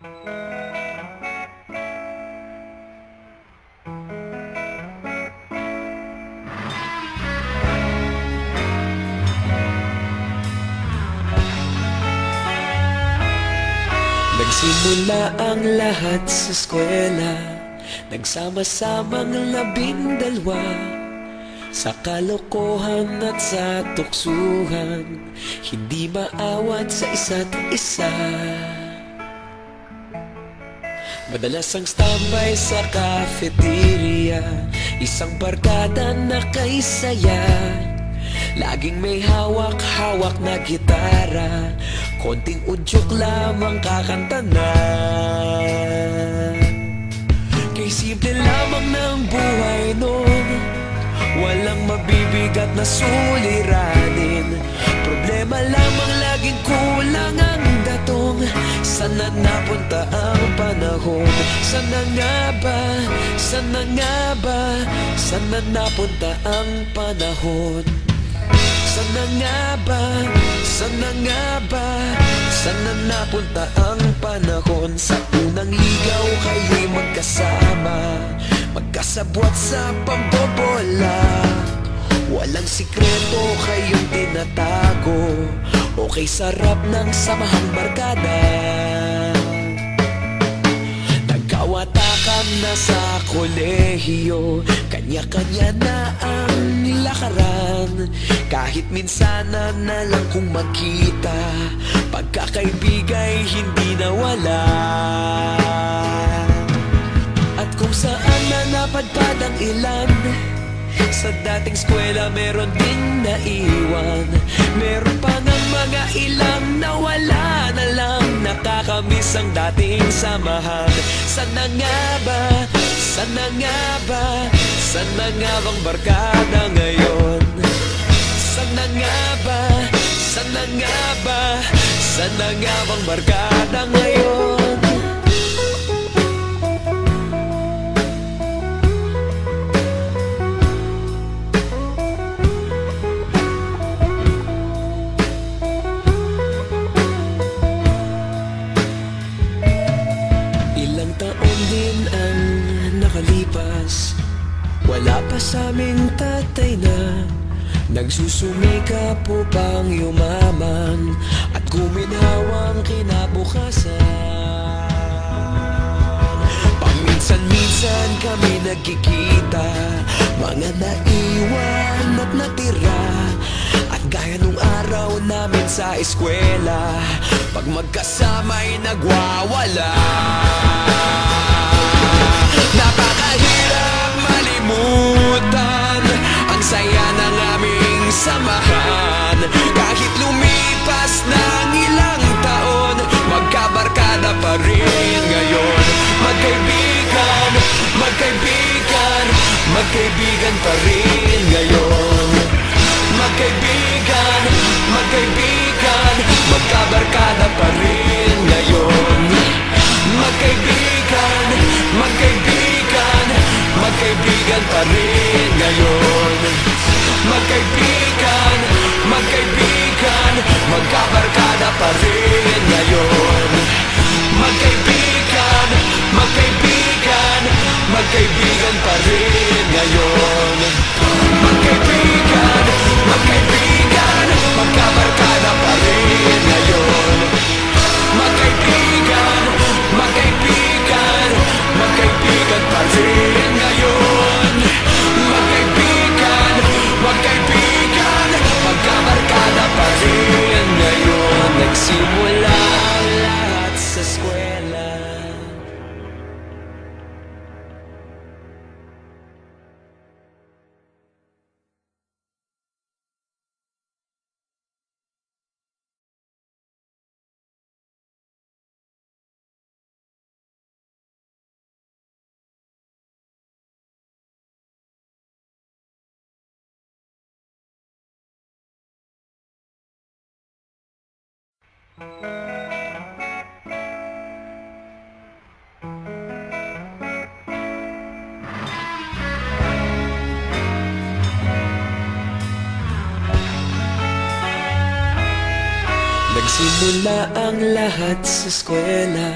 Nagsimula ang lahat sa eskwela, nagsama-samang 12 sa kalokohan at sa tuksuhan, hindi maawat sa isa't isa. Madalas ang standby sa cafeteria, isang barkada na kay saya. Laging may hawak-hawak na gitara, konting udyok lamang kakanta na. Kay simple lamang ng buhay nun, walang mabibigat na suliranin. Problema lamang laging kulang ang datong. Sana napunta ang panahon? Sana nga ba? Sana nga ba? Sana napunta ang panahon? Sana nga ba? Sana nga ba? Sana napunta ang panahon? Sa unang ligaw kayo'y magkasama, magkasabwat sa pambobola. Walang sikreto kayong tinatago, okay sarap ng samahang barkada. Nagkawatakan na sa kolehiyo, kanya-kanya na ang nilakaran. Kahit minsanan na lang kung magkita, pagkakaibigay hindi nawala. At kung saan na napadpad ang ilan, sa dating eskwela meron ding naiwan. Meron pa ng mga ilang nawala na lang, nakakamiss ang dating samahan. Sana nga ba? Sana nga ba? Sana nga bang barkada ngayon? Sana nga ba? Sana nga ba? Sana nga bang barkada ngayon? Ilang taon din ang nakalipas, wala pa sa aming tatay na nagsusumikap upang yumaman at guminhawang kinabukasan. Paminsan-minsan kami nagkikita, mga naiwan at natira. At gaya nung araw namin sa eskwela, pag magkasama'y nagwawala. Napakahirap malimutan ang saya ng aming samahan. Kahit lumipas ng ilang taon, magkabarkada pa rin ngayon. Magkaibigan, magkaibigan, magkaibigan pa rin ngayon. Magkaibigan, magkaibigan, magkabarkada pa rin ngayon. Magkaibigan, magkaibigan, magkaibigan pa rin ngayon. Magkaibigan, magkaibigan, magkabarkada pa rin ngayon. Magkaibigan, magkaibigan, magkaibigan pa rin ngayon. Magkaibigan, magkaibigan, magkabarkada pa rin ngayon. Magkaibigan, magkaibigan, magkaibigan pa rin ngayon. Magkaibigan, magkaibigan, magkabarkada pa rin ngayon. Nagsimula ang lahat sa eskwela. Nagsimula ang lahat sa eskwela,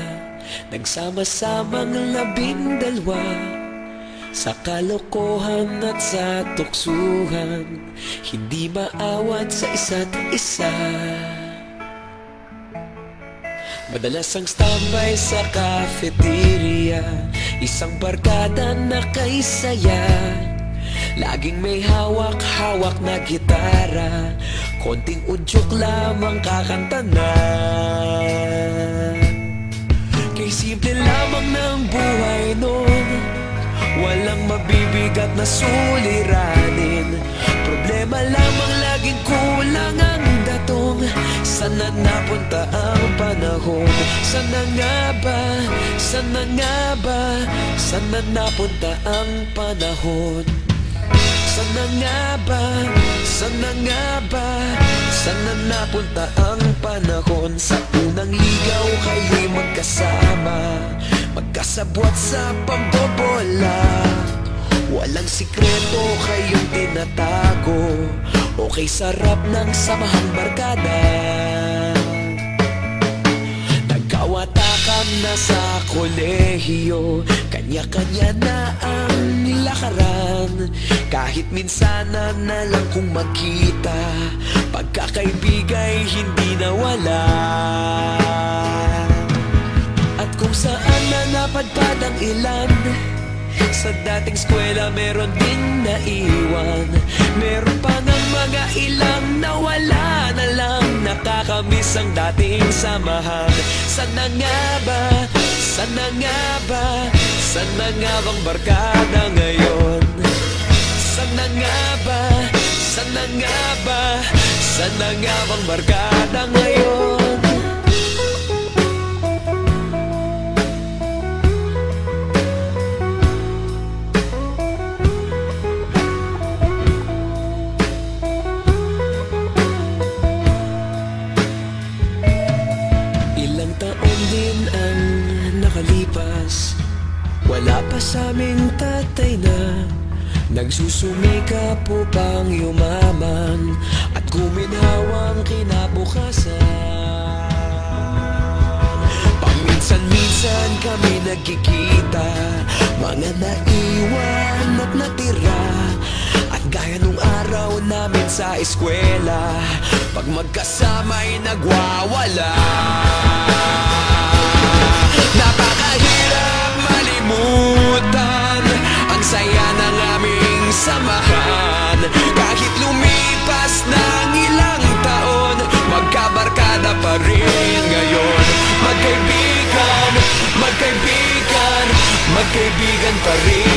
nagsama-samang 12 sa kalokohan at sa tuksuhan, hindi maawat sa isa't isa. Madalas ang standby sa cafeteria, isang barkada na kay saya. Laging may hawak-hawak na gitara, konting udyok lamang kakanta na. Kay simple lamang ng buhay nun, walang mabibigat na suliranin. Problema lamang laging kulang ang datong. Sana napunta ang panahon? Sana nga ba? Sana nga ba? Sana napunta ang panahon? Sana nga ba? Sana nga ba? Sana napunta ang panahon? Sa unang ligaw kayo'y magkasama, magkasabwat sa pambobola. Walang sikreto kayong tinatago, okay sarap ng samahang barkada. Nagkawatakan na sa kolehiyo, kanya-kanya na ang nilakaran. Kahit minsan na lang kung magkita, pagkakaibigay hindi nawala. At kung saan na napadpad ang ilan, sa dating eskwela meron din naiwan. Meron pa ng mga ilang nawala na lang, nakakamiss ang dating samahan. Sana nga ba? Sana nga ba? Sana nga bang barkada ngayon? Sana nga ba? Sana nga ba? Sana nga bang barkada ngayon? Ilang taon din ang nakalipas, wala pa sa aming tatay na nagsusumikap upang yumaman at guminhawang kinabukasan. Paminsan-minsan kami nagkikita, mga naiwan at natira. At gaya nung araw namin sa eskwela, pag magkasama'y nagwawala. Napakahirap malimutan ang saya ng aming samahan. Kahit lumipas ng ilang taon, magkabarkada pa rin ngayon. Magkaibigan, magkaibigan, magkaibigan pa rin.